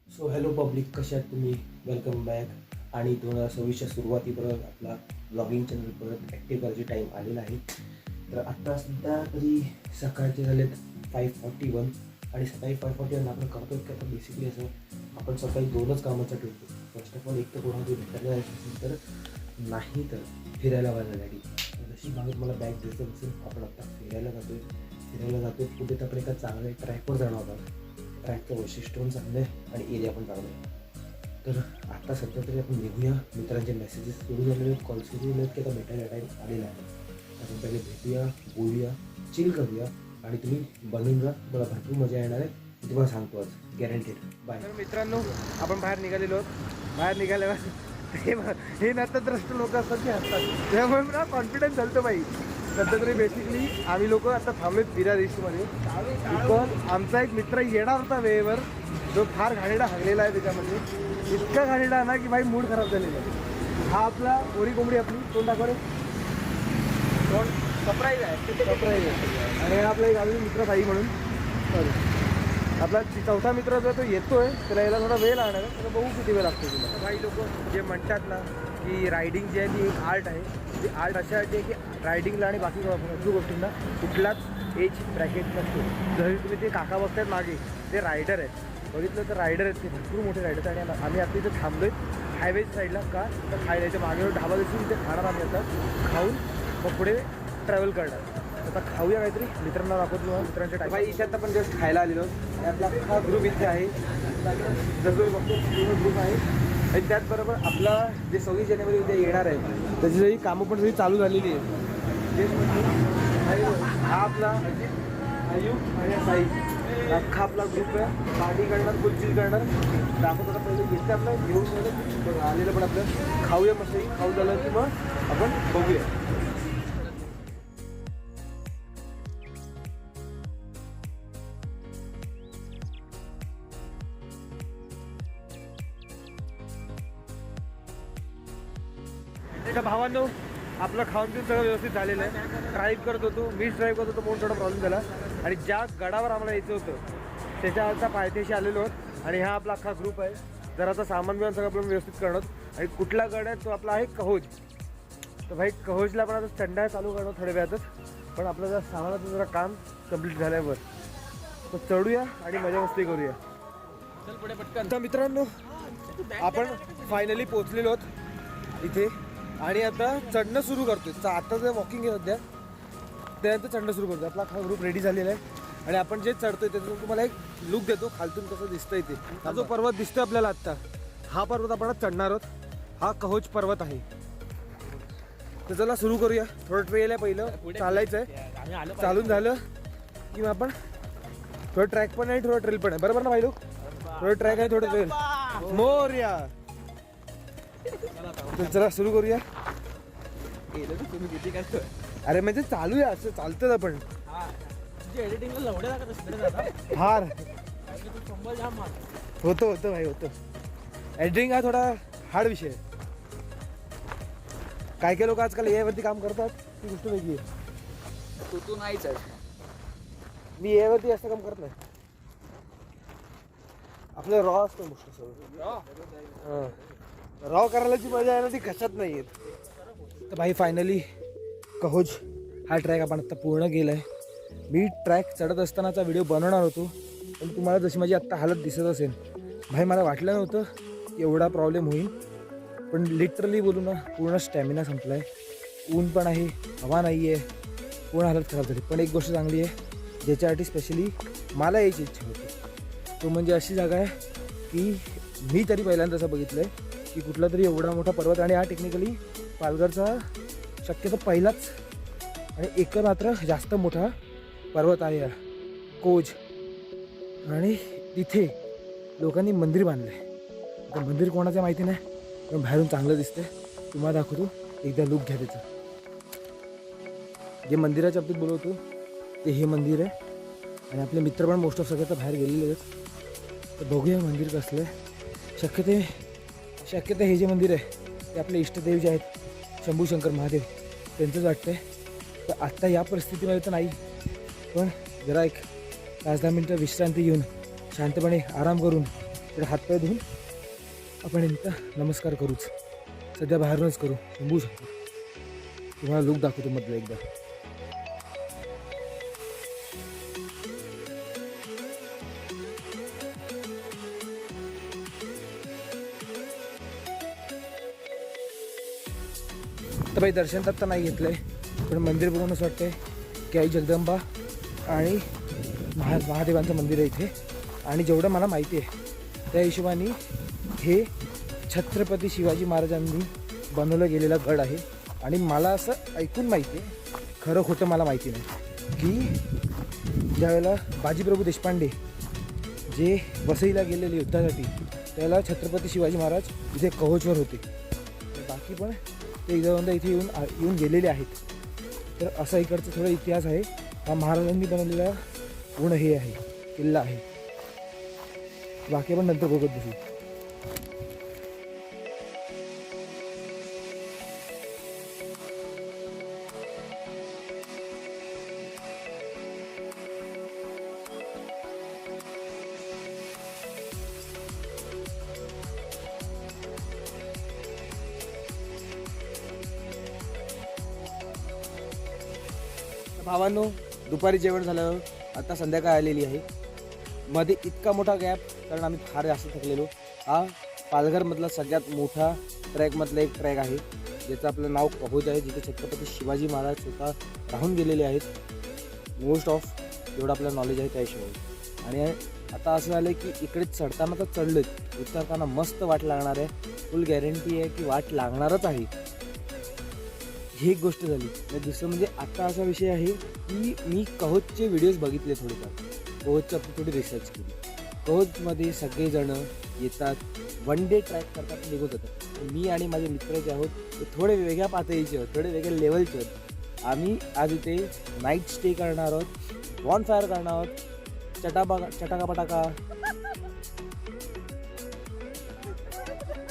So hello public, कशा आहात तुम्ही? Welcome back. आणि 2026च्या सुरुवातीपर्यंत आपला ब्लॉगिंग चॅनल परत ॲक्टिव्ह करायची टाईम आलेला आहे. तर आत्ता सध्या तरी सकाळचे झालेत 5:41 आणि सकाळी 5:41 आपण करतो की आता बेसिकली असं आपण सकाळी दोनच कामाचं ठेवतो. फर्स्ट ऑफ ऑल एक तर कोणाला भेटायला जायचं असेल तर, नाही तर फिरायला जाण्यासाठी. जशी मागत मला बॅग दिसत असेल, आपण आत्ता फिरायला जातोय कुठे तर आपण एका चांगल्या ट्रॅकवर जाणार आहोत. ट्रॅकचं वैशिष्ट्य पण चांगलं आहे आणि एरिया पण चांगलं आहे. तर आता सध्या तरी आपण निघूया. मित्रांचे मेसेजेस सुरू झालेले आहेत, कॉल सुरू झाले आहेत की आता भेटायला टाईम आलेला आहे. आपण पहिले भेटूया, बोलूया, चिल करूया आणि तुम्ही बनून जा. मला भरपूर मजा येणार आहे, मी तुम्हाला सांगतो आज गॅरंटेड. बाय. तर मित्रांनो, आपण बाहेर निघालेलो आहोत. बाहेर निघाल्यावर हे नतद्रष्ट लोक असतात की हसतात, त्यामुळे मला कॉन्फिडन्स झालं बाई. सध्या तरी बेसिकली आम्ही लोक आता थांबलेत विरा ईस्टमध्ये. पण आमचा एक मित्र येणार होता वेळेवर, जो फार घाणेरडा हगलेला आहे. त्याच्यामध्ये इतका घाणेरडा ना की भाई मूड खराब झालेला आहे. हा आपला ओरी कोंबडी, आपली तोंड दाखव, तोंड सरप्राईज आहे. आणि हा आपला एक अजून मित्र साई म्हणून, सॉरी आपला चौथा मित्र जो तो येतोय, त्याला यायला थोडा वेळ लागणार आहे. त्याला बघू किती वेळ लागतो तुला. काही लोक जे म्हणतात ना की रायडिंग जी आहे ती एक आर्ट आहे. ती आर्ट अशासाठी आहे की रायडिंगला आणि बाकी भरपूर गोष्टींना कुठलाच एज ब्रॅकेट नसतो. जरी तुम्ही ते काका बघतायत मागे, ते रायडर आहेत. बघितलं तर रायडर आहेत, ते भरपूर मोठे रायडर आहेत. आणि आम्ही आता इथे थांबलो आहे हायवेच्या साईडला. का तर खायला मागे ढाबा दिसून ते खाणार आम्ही आता. खाऊन मग पुढे ट्रॅव्हल करणार. आता खाऊया काहीतरी, मित्रांना दाखवतो. मित्रांच्या टाईम इशात आपण जस्ट खायला आलेलो. आपला हा ग्रुप इथे आहे, जसं बघतो ग्रुप आहे. आणि त्याचबरोबर आपला जे 26 जानेवारी उद्या येणार आहे त्याची सगळी कामं पण सगळी चालू झालेली आहे. हा आपला आयुब आणि साई, अख्खा आपला ग्रुप आहे. पार्टी करणार, फुल चिल करणार. दाखवतो आता पहिले येते आपलं घेऊन आलेलं, पण आपलं खाऊया मस्त. खाऊ झालं की मग आपण बघूया. त्या भावांनो, आपलं खाऊन पिऊन सगळं व्यवस्थित झालेलं आहे. ड्राईव्ह करत होतो, मीच ड्राईव्ह करत होतो म्हणून थोडा प्रॉब्लेम झाला. आणि ज्या गडावर आम्हाला यायचं होतं त्याच्या पायथ्याशी आलेलो आहोत. आणि हा आपला अख्खा ग्रुप आहे. जराचा सामान बिमान सगळं आपलं व्यवस्थित करणार. आणि कुठला गड आहे तो आपला आहे कहोज. तर भाई कहोजला पण आता थंडा चालू करणार थोड्या वेळातच. पण आपलं जरा सामानाचं जरा काम कंप्लीट झाल्यावर तर चढूया आणि मजा मस्ती करूया. चल पुढे पटकन. तर मित्रांनो, आपण फायनली पोचलेलो आहोत इथे. आणि आता चढणं सुरू करतोय. आता जे वॉकिंग आहे सध्या, त्यानंतर चढणं सुरू करतो. आपला हा ग्रुप रेडी झालेला आहे. आणि आपण जे चढतोय त्याच्यातून तुम्हाला एक लुक देतो खालतून कसं दिसतंय ते. हा जो पर्वत दिसतोय आपल्याला आत्ता, हा पर्वत आपण चढणार आहोत. हा कहोज पर्वत आहे. तर चला सुरू करूया. थोडं ट्रेल आहे, पहिलं चालायचं आहे. चालून झालं की मग आपण थोडं ट्रॅक पण आहे, थोडं ट्रेल पण आहे. बरोबर ना भाई लोक? थोडं ट्रॅक आहे, थोडं ट्रेल. मोरया. चला सुरू करूया. अरे म्हणजे चालूया, असं चालतं आपण फार होतो भाई, होतो. एडिटिंग हा थोडा हार्ड विषय आहे. काय काय लोक आजकाल यावरती काम करतात, ती गोष्ट वेगळी आहे. तू नाहीच आहे. मी यावरती असं काम करत नाही. आपलं रॉ असतं गोष्ट सगळं. रॉ करायलाची मजा आहे ना, ती कशात नाही येत. तर भाई फायनली कहोज हा ट्रॅक आपण आत्ता पूर्ण केला आहे. मी ट्रॅक चढत असतानाचा व्हिडिओ बनवणार होतो, पण तुम्हाला जशी माझी आत्ता हालत दिसत असेल, भाई मला वाटलं नव्हतं एवढा प्रॉब्लेम होईल. पण लिटरली बोलू ना, पूर्ण स्टॅमिना संपला आहे. ऊन पण आहे, हवा नाही आहे, पूर्ण हालत खराब झाली. पण एक गोष्ट चांगली आहे, ज्याच्यासाठी स्पेशली मला यायची इच्छा होती, तो म्हणजे अशी जागा आहे की मी तरी पहिल्यांदा असं बघितलं आहे की कुठला तरी एवढा मोठा पर्वत. आणि हा टेक्निकली पालघरचा शक्यतो पहिलाच आणि एकमात्र जास्त मोठा पर्वत आहे हा कोज. आणि तिथे लोकांनी मंदिर बांधलं आहे. आता मंदिर कोणाचं माहिती नाही, पण बाहेरून चांगलं दिसतंय. तुम्हाला दाखवतो, एकदा लुक घ्या त्याचं. जे मंदिराच्या बाबतीत बोलवतो ते हे मंदिर आहे. आणि आपले मित्र पण मोस्ट ऑफ सगळे तर बाहेर गेलेले आहेत. तर बघूया मंदिर कसलं आहे. शक्यतो हे जे मंदिर आहे ते आपले इष्टदेव जे आहेत शंभू शंकर महादेव त्यांचंच वाटतं आहे. तर आत्ता या परिस्थितीमध्ये तर नाही, पण जरा एक 5-10 मिनटं विश्रांती घेऊन शांतपणे आराम करून तर हातपाय धुवून आपण एकदा नमस्कार करूच. सध्या बाहेरूनच करू, थांबवू शकतो. तुम्हाला लुक दाखवतो मधलं एकदा. तर बाई दर्शन तर नाही घेतलंय, पण मंदिर बघून असं वाटतंय की आई जगदंबा आणि महादेवांचं मंदिर आहे इथे. आणि जेवढं मला माहिती आहे त्या हिशोबाने हे छत्रपती शिवाजी महाराजांनी बनवलं गेलेला गड आहे. आणि मला असं ऐकून माहिती आहे, खरं खोटं मला माहिती नाही, की ज्यावेळेला बाजीप्रभू देशपांडे जे वसईला गेलेले युद्धासाठी त्यावेळेला छत्रपती शिवाजी महाराज इथे कवचवर होते. बाकी पण ते एकदा इथे येऊन गेलेले आहेत. तर असा इकडचा थोडा इतिहास आहे. हा महाराजांनी बनवलेला पूर्ण हे आहे, किल्ला आहे. बाकी आपण नंतर बघत बसू. भावांनो, दुपारी जेवण झालं, आता संध्याकाळ आलेली आहे. मध्ये इतका मोठा गॅप, कारण आम्ही फार जास्त थकलेलो. हा पालघरमधला सगळ्यात मोठा ट्रॅकमधला एक ट्रॅक आहे, ज्याचं आपलं नाव कहोज आहे, जिथे छत्रपती शिवाजी महाराज स्वतः राहून गेलेले आहेत. मोस्ट ऑफ एवढं आपलं नॉलेज आहे त्या हिशोबाने. आणि आता असं झालं की इकडे चढताना तर चढलोच, उतरताना मस्त वाट लागणार आहे. फुल गॅरंटी आहे की वाट लागणारच आहे. ही एक गोष्ट झाली. आणि दुसरं म्हणजे आता असा विषय आहे की मी कहोजचे व्हिडिओज बघितले थोडेफार. कहोजची आपली थोडी रिसर्च केली. कहोजमध्ये सगळेजण येतात, वन डे ट्रॅक करतात, निघून जातात. मी आणि माझे मित्र जे आहोत ते थोडे वेगळ्या पातळीचे आहोत, थोडे वेगळ्या लेवलचे आहोत. आम्ही आज इथे नाईट स्टे करणार आहोत, बॉन फायर करणार आहोत, चटाका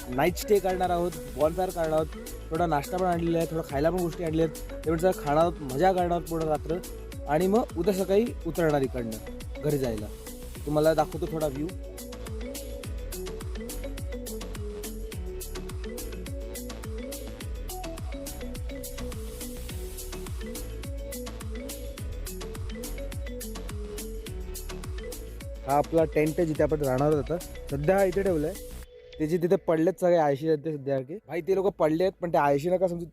नाईट स्टे करणार आहोत, बॉन फायर करणार आहोत. थोडा नाश्ता पण आणलेला आहे, थोडं खायला पण गोष्टी आणल्या आहेत. तेवढं खाणार आहोत, मजा करणार आहोत पूर्ण रात्र. आणि मग उद्या सकाळी उतरणार इकडनं घरी जायला. तुम्हाला दाखवतो थोडा व्ह्यू. हा आपला टेंट आहे जिथे आपण राहणार होता. सध्या हा इथे ठेवलाय. त्याचे तिथे पडलेत सगळे आयशी सध्या. भाई ते लोक पडले आहेत, पण ते आयशी नका समजू.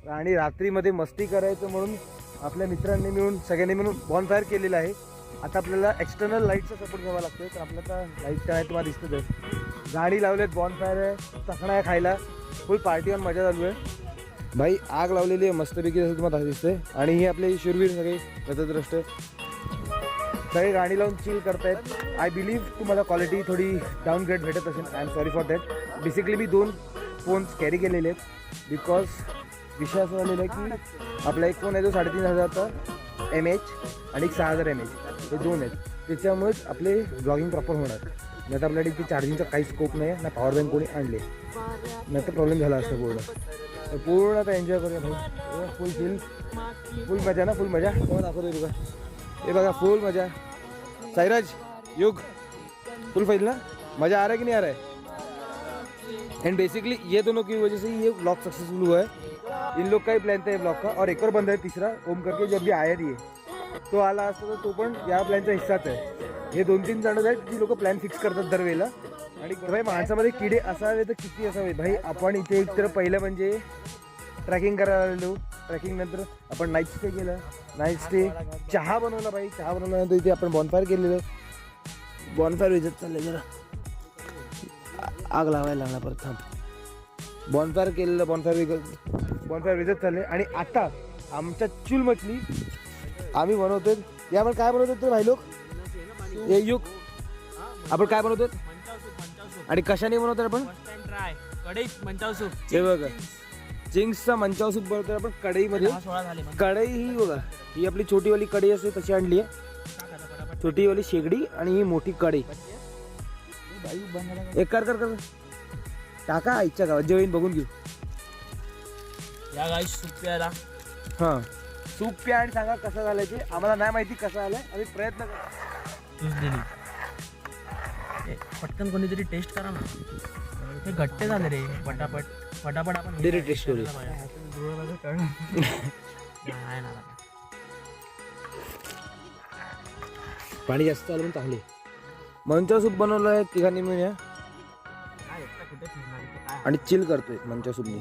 आणि रात्रीमध्ये मस्ती करायचं म्हणून आपल्या मित्रांनी मिळून सगळ्यांनी मिळून बॉनफायर केलेलं आहे. आता आपल्याला एक्सटर्नल लाईटचा सपोर्ट घ्यावा लागतोय. तर आपल्याला लाईट काय आहे तुम्हाला दिसतच आहे. गाडी लावलेत, बॉनफायर आहे, चकणा आहे खायला, फुल पार्टी ऑन मजा चालू आहे. भाई आग लावलेली आहे मस्तपैकी जसं तुम्हाला दिसतंय. आणि ही आपले शूरवीर सगळे रथद्रष्ट सगळे गाडी लावून चिल करतायत. आय बिलीव्ह तुम्हाला क्वालिटी थोडी डाऊनग्रेड भेटत असेल. I am sorry for that. Basically me 2 phones carry केलेले आहेत बिकॉज विषय असं झालेला आहे की आपला एक फोन आहे जो 3500चा mAh आणि एक 6000 mAh, हे 2 आहेत. त्याच्यामुळेच आपले ब्लॉगिंग प्रॉपर होणार. नाही तर आपल्याकडे इथे चार्जिंगचा काही स्कोप नाही आहे, ना पॉवर बँक कोणी आणले, नाही तर प्रॉब्लेम झाला असतं पूर्ण. तर पूर्ण आता एन्जॉय करूया भाई. फुल चिल, फुल मजा ना, फुल मजा. तेव्हा दाखवतोय तुका. हे बघा फुल मजा. साईराज युग फुल फाइल ना, मजा आ रहा है कि नहीं आ रहा है. एंड बेसिकली ये दोनों की वजह से ये ब्लॉग सक्सेसफुल हुआ है. इन लोग का ही प्लान था ये ब्लॉग का. और एक और बंदा है तीसरा ओम करके, जब भी आया नहीं है तो आला असता तर तो पण या प्लॅनचा हिस्साच आहे. हे 2-3 जण आहेत जी लोक प्लॅन फिक्स करतात दरवेळेला. आणि भाई माणसामध्ये किडे असावे तर किती असावे भाई. आपण इथे एक तर पहिलं म्हणजे ट्रॅकिंग करायला आलेलो. ट्रॅकिंग नंतर आपण नाईट स्टे केला. नाईट स्टे चहा बनवला भाई. चहा बनवल्यानंतर इथे आपण बॉनफायर केलेलं. बॉनफायर विजत चाललंय जरा, आग लावायला लागला परत. थांब. बॉनफायर केलेलं, बॉनफायर विजत चालले. आणि आता आमच्या चूल मछली आम्ही बनवतोय. या आपण काय बनवतो ते भाई लोक, हे युग आपण काय बनवतो आणि कशाने बनवतो आपण. हे बघा चिंग्सचा मंचाव सूप बनवतो आपण कढईमध्ये. कढई ही बघा, ही आपली छोटीवाली कढई असते तशी आणली आहे, छोटीवाली शेगडी. आणि ही मोठी कढई. एक कर कर कर टाका आईच्या गावात जेवण बघून घेऊ. या गाईस सूप प्यायला. हां सूप प्या आणि सांगा कसं झालं ते. आम्हाला नाही माहिती कसं आलंय, आम्ही प्रयत्न तूच दिली. पटकन कोणीतरी टेस्ट करा ना. हे घट्टे झाले रे. पटापट पटापट आपण डिरेक्ट टेस्ट करू. नाही ना, पाणी जास्त आलं पण चांगले. मंचा सूप बनवलं आहे तिघांनी मिळून या. काय एकटा कुठे फिरणार इथे काय. आणि चिल करतोय मंचा सूपनी.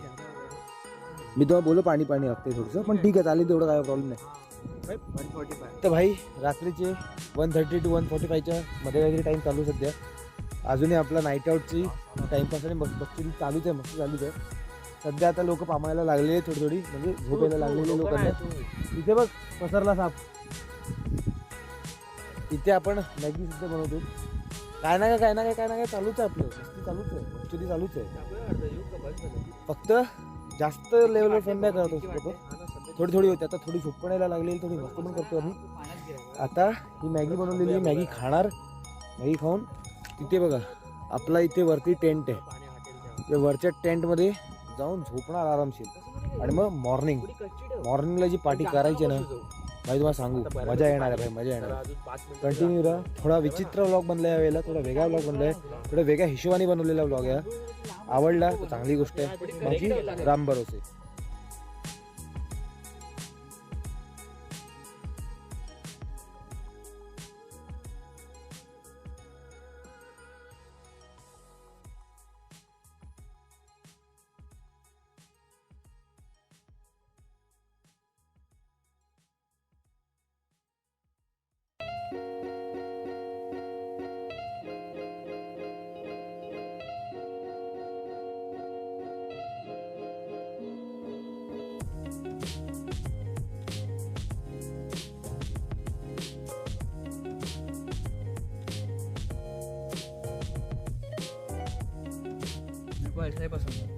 मी तेव्हा बोलो पाणी पाणी लागते थोडंसं, पण ठीक आहे चालेल तेवढं काय प्रॉब्लेम नाही. 145. तर भाई रात्रीचे 1:30 to 1:45च्या मध्ये काहीतरी टाईम चालू सध्या. अजूनही आपला नाईट आउटची टाईमपास आणि बसची चालूच आहे, मस्त चालूच आहे. सध्या आता लोक पामायला लागलेले थोडी थोडी, म्हणजे झोपायला लागलेले लोकांना. इथे बघ पसरला साप. इथे आपण मॅगी सुद्धा बनवतो. काय ना काय चालूच आहे आपलं. मस्ती चालूच आहे, ॲक्च्युली चालूच आहे. फक्त जास्त लेवलवर फन नाही करत असतो. थोडी थोडी होते. आता थोडी झोपण्याला लागलेली, थोडी मस्त पण करतो आम्ही. आता ही मॅगी बनवलेली आहे, मॅगी खाणार. मॅगी खाऊन तिथे बघा आपला इथे वरती टेंट आहे. त्या वरच्या टेंटमध्ये जाऊन झोपणार आरामशीर. आणि मग मॉर्निंगला जी पार्टी करायची ना भाई, तुम्हाला सांगू मजा येणार आहे भाई, मजा येणार आहे. कंटिन्यू राहा. थोडा विचित्र व्लॉग बनला या वेळेला, थोडा वेगळा व्लॉग बनला आहे, थोडा वेगळ्या हिशोबाने बनवलेला व्लॉग आहे. आवडला तर चांगली गोष्ट आहे, बाकी राम भरोसे.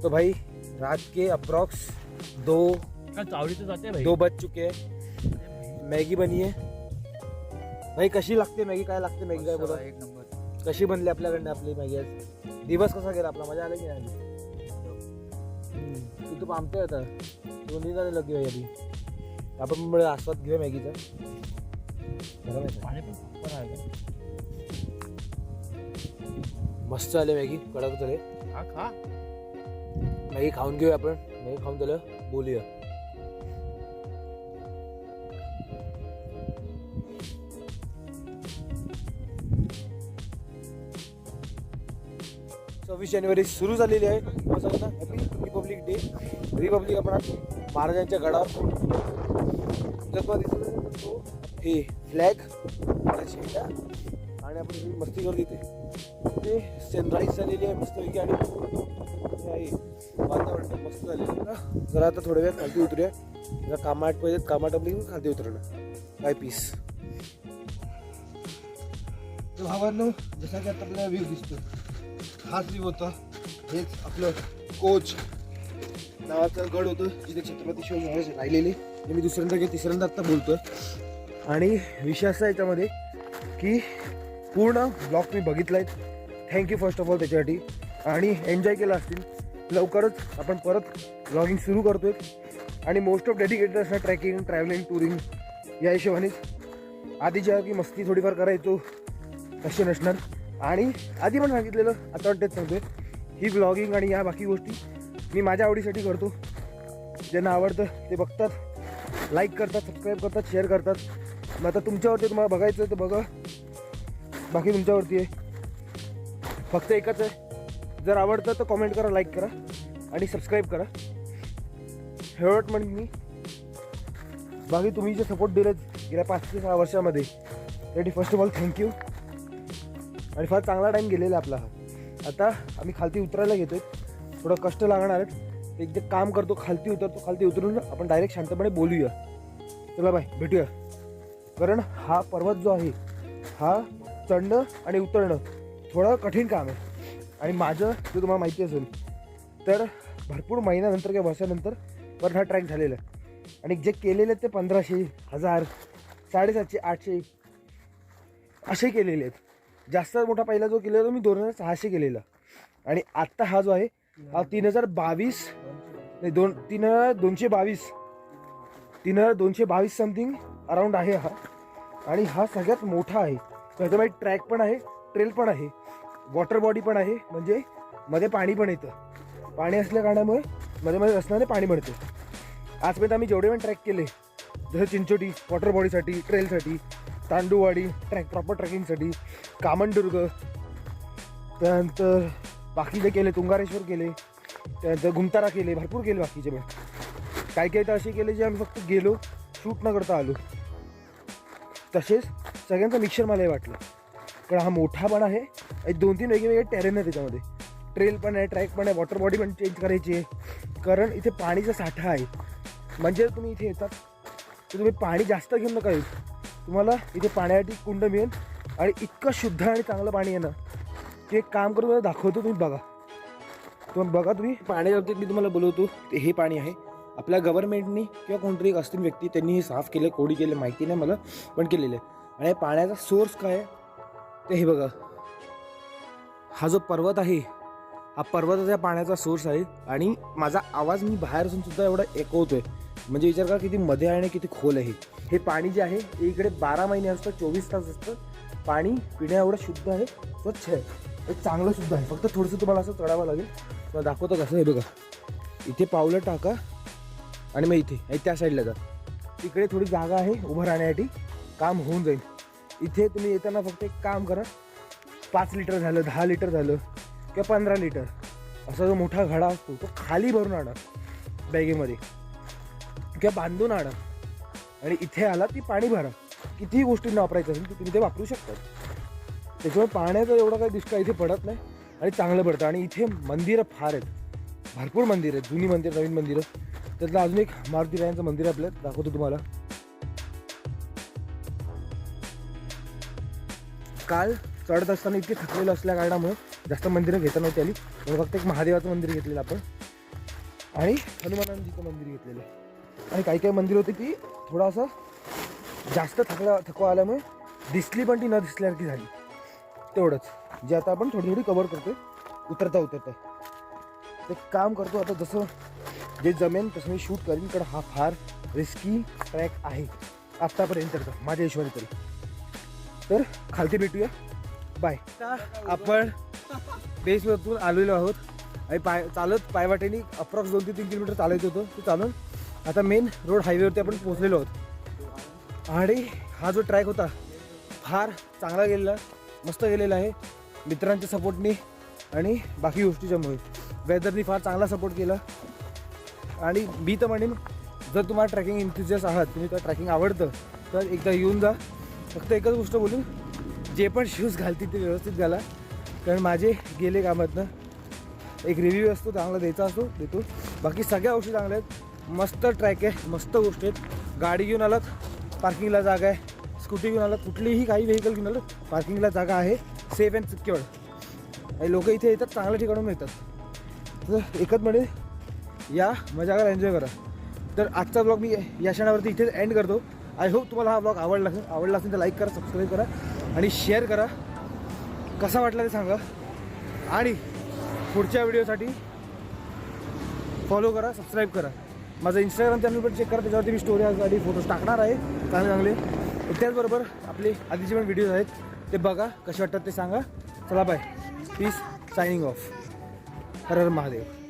तो भाई रात के अप्रॉक्स 2 चावडी तो जाते भाई. 2 बज चुके हैं. मॅगी बनी आहे भाई. कशी लागते मॅगी, काय लागते मॅगी, काय बोला. एक नंबर. कशी बनली आपल्याकडनं आपली मॅगी आज. दिवस कसा गेला आपला, मजा आली की नाही. तू तो पामते आता 2 दिन झाले लगे आधी. आपण आस्वाद घेऊया मॅगीचा. पाणी पण super आहे. मस्त आले मॅगी, कडक झाले. खा मॅगी खाऊन घेऊया आपण. मॅगी खाऊन झालं बोलूया. जानेवारी सुरू झालेली आहे. Happy Republic day. रिपब्लिक आपण महाराजांच्या गडावर हे फ्लॅग झेंडा आणि आपण ही मस्ती करू तिथे ते सनराईज झालेली आहे मस्तपैकी आणि वातावरण मस्त झालेलं आहे. जरा आता थोड्या वेळ खालती उतरूया. जरा कामाट पाहिजेत, कामाट आपली खालती उतरणं बाय पीस. तर भावांनो, जसा की आता आपल्याला व्ह्यू दिसतो हाच व्ह्यू होता. हेच आपलं कोच नावाचं गड होतं जिथे छत्रपती शिवाजी महाराज राहिलेले. हे मी दुसऱ्यांदा किंवा तिसऱ्यांदा आत्ता बोलतोय. आणि विषय असा याच्यामध्ये की पूर्ण ब्लॉग मी बघितला आहे. थँक्यू फर्स्ट ऑफ ऑल त्याच्यासाठी. आणि एन्जॉय केला असतील. लवकरच आपण परत ब्लॉगिंग सुरू करतोय आणि मोस्ट ऑफ डेडिकेटेड असणार ट्रॅकिंग, ट्रॅव्हलिंग, टुरिंग या हिशोबानेच. आधी ज्या की मस्ती थोडीफार करायचो तसे नसणार. आणि आधी पण सांगितलेलं, आता पण तेच सांगतोय, ही ब्लॉगिंग आणि या बाकी गोष्टी मी माझ्या आवडीसाठी करतो. ज्यांना आवडतं ते बघतात, लाईक करतात, सबस्क्राईब करतात, शेअर करतात. मग आता तुमच्यावरती, तुम्हाला बघायचं तर बघा, बाकी तुमच्यावरती आहे. फक्त एकच आहे, जर आवडतं तर कॉमेंट करा, लाईक करा आणि सबस्क्राईब करा. शेवट म्हणून मी बाकी तुम्ही जे सपोर्ट दिलेत गेल्या 5 ते 6 वर्षामध्ये त्यासाठी फर्स्ट ऑफ ऑल थँक्यू. आणि फार चांगला टाईम गेलेला आपला हा. आता आम्ही खालती उतरायला घेतोय. थोडं कष्ट लागणार आहेत. एक जे काम करतो, खालती उतरतो, खालती उतरून आपण डायरेक्ट शांतपणे बोलूया. चला बाय, भेटूया. कारण हा पर्वत जो आहे हा चढणं आणि उतरणं थोडं कठीण काम आहे. आणि माझं जे तुम्हाला माहिती असेल तर भरपूर महिन्यानंतर किंवा वर्षानंतर परत हा ट्रॅक झालेला आहे. आणि जे केलेले आहेत ते 1500, 1000, 750, 800 असे केलेले आहेत. जास्त मोठा पहिला जो केलेला तो मी 2600 केलेला. आणि आत्ता हा जो आहे हा 3022 नाही 3222 समथिंग अराऊंड आहे हा. आणि हा सगळ्यात मोठा आहे. त्याच्यामध्ये ट्रॅक पण आहे, ट्रेल पण आहे, वॉटर बॉडी पण आहे. म्हणजे मध्ये पाणी पण येतं. पाणी असल्या कारणामुळे मध्ये मध्ये रस्त्याने पाणी मिळतं. आजपर्यंत आम्ही जेवढे पण ट्रॅक केले, जसं चिंचोटी वॉटर बॉडीसाठी, ट्रेलसाठी, तांडूवाडी प्रॉपर ट्रेकिंगसाठी, कामनदुर्ग, त्यानंतर बाकीचे केले, तुंगारेश्वर केले, त्यानंतर गुमतारा केले, भरपूर केले बाकीचे. पण काही तर असे केले जे आम्ही फक्त गेलो, शूट न करता आलो. तसेच सगळ्यांचं मिक्सर मलाही वाटलं. कारण हा मोठा पण आहे, 2-3 वेगवेगळे टेरेन आहे त्याच्यामध्ये. ट्रेल पण आहे, ट्रॅक पण आहे, वॉटर बॉडी पण चेंज करायची आहे. कारण इथे पाणीचा साठा आहे. म्हणजे तुम्ही इथे येतात तर तुम्ही पाणी जास्त घेऊन नका येऊ. तुम्हाला इथे पाण्यासाठी कुंड मिळेल आणि इतकं शुद्ध आणि चांगलं पाणी आहे ना की एक काम करून मला दाखवतो, तुम्ही बघा. तुम्ही पाण्याच्या बाबतीत मी तुम्हाला बोलवतो. ते हे पाणी आहे आपल्या गव्हर्नमेंटनी किंवा कोणतरी एक असतील व्यक्ती त्यांनी हे साफ केलं, कोडी केलं, माहिती नाही मला, पण केलेलं आहे. आणि पाण्याचा सोर्स काय आहे ते हे बघा. हा जो पर्वत आहे हा पर्वताच्या पाण्याचा सोर्स आहे. आणि माझा आवाज मी बाहेर असून सुद्धा एवढा एकवतोय. म्हणजे विचार करा किती मध्ये आहे आणि किती खोल आहे. हे पाणी जे आहे इकडे 12 महिने असतं, 24 तास असतं. पाणी पिण्या एवढं शुद्ध आहे, स्वच्छ आहे, हे चांगलं शुद्ध आहे. फक्त थोडंसं तुम्हाला असं चढावं लागेल. तुम्हाला दाखवतो कसं. हे बघा, इथे पावलं टाका आणि मग इथे त्या साईडला जा. तिकडे थोडी जागा आहे उभं राहण्यासाठी, काम होऊन जाईल. इथे तुम्ही येताना फक्त एक काम करा, 5 लिटर झालं, 10 लिटर झालं किंवा 15 लिटर असा जो मोठा घडा असतो तो खाली भरून आणा बॅगेमध्ये किंवा बांधून आणा. आणि इथे आला ती पाणी भरा. कितीही गोष्टींना वापरायचं असेल तर तुम्ही ते वापरू शकता. त्याच्यामुळे पाण्याचा एवढा काही दुष्काळ इथे पडत नाही आणि चांगलं पडतं. आणि इथे मंदिरं फार आहेत, भरपूर मंदिरं आहेत, जुनी मंदिरं, नवीन मंदिरं. त्यातलं अजून एक मारुती रायांचं मंदिर आपल्याला दाखवतो तुम्हाला. काल चढत असताना इतके थकलेलं असल्या कारणामुळे जास्त मंदिरं घेता नव्हती आली. म्हणून फक्त एक महादेवाचं मंदिर घेतलेलं आपण आणि हनुमानजीचं मंदिर घेतलेलं. आणि काही काही मंदिर होती ती थोडं असं जास्त थकवा आल्यामुळे दिसली पण ती न दिसल्यासारखी झाली. तेवढंच जे आता आपण थोडी थोडी कवर करतोय उतरता. ते काम करतो आता, जसं जे जमेन तसं मी शूट करीन. कारण हा फार रिस्की ट्रॅक आहे आत्तापर्यंतचा माझ्या हिशोबाने तरी. तर खालती भेटूया, बाय. आता आपण बेसवरतून आलेलो आहोत आणि चालत पायवाटेने अप्रॉक्स 2 ते 3 किलोमीटर चालायचं होतं. ते चालून आता मेन रोड हायवेवरती आपण पोहोचलेलो आहोत. आणि हा जो ट्रॅक होता फार चांगला गेलेला, मस्त गेलेला आहे मित्रांच्या सपोर्टने आणि बाकी गोष्टीच्यामुळे. वेदरनी फार चांगला सपोर्ट केला. आणि मी तर म्हणेन जर तुम्हाला ट्रॅकिंग इंथुजियास्ट आहात, तुम्ही तर ट्रॅकिंग आवडतं, तर एकदा येऊन जा. फक्त एकच गोष्ट बोलून, जे पण शूज घालतील ते व्यवस्थित घाला, कारण माझे गेले कामातनं. एक रिव्ह्यू असतो चांगला द्यायचा असतो, देतो. बाकी सगळ्या गोष्टी चांगल्या आहेत. मस्त ट्रॅक आहे, मस्त गोष्टी आहेत. गाडी घेऊन आलात, पार्किंगला जागा आहे. स्कूटी घेऊन आलात, कुठलीही काही व्हेकल घेऊन आलात, पार्किंगला जागा आहे. Safe and secured. आणि लोक इथे येतात, चांगल्या ठिकाणून येतात. तर एकच म्हणे, या मजा करा, एन्जॉय करा. तर आजचा ब्लॉग मी या क्षणावरती इथेच एंड करतो. आय होप तुम्हाला हा ब्लॉग आवडला असेल तर लाईक करा, सबस्क्राईब करा आणि शेअर करा. कसा वाटला ते सांगा. आणि पुढच्या व्हिडिओसाठी फॉलो करा, सबस्क्राईब करा. माझं इंस्टाग्राम चॅनल पण चेक करा, त्याच्यावरती मी स्टोरी आणि फोटोज टाकणार आहे चांगले चांगले. त्याचबरोबर आपले आधीचे पण व्हिडिओज आहेत, ते बघा, कसे वाटतात ते सांगा. चला बाय, पीस, सायनिंग ऑफ. हर हर महादेव.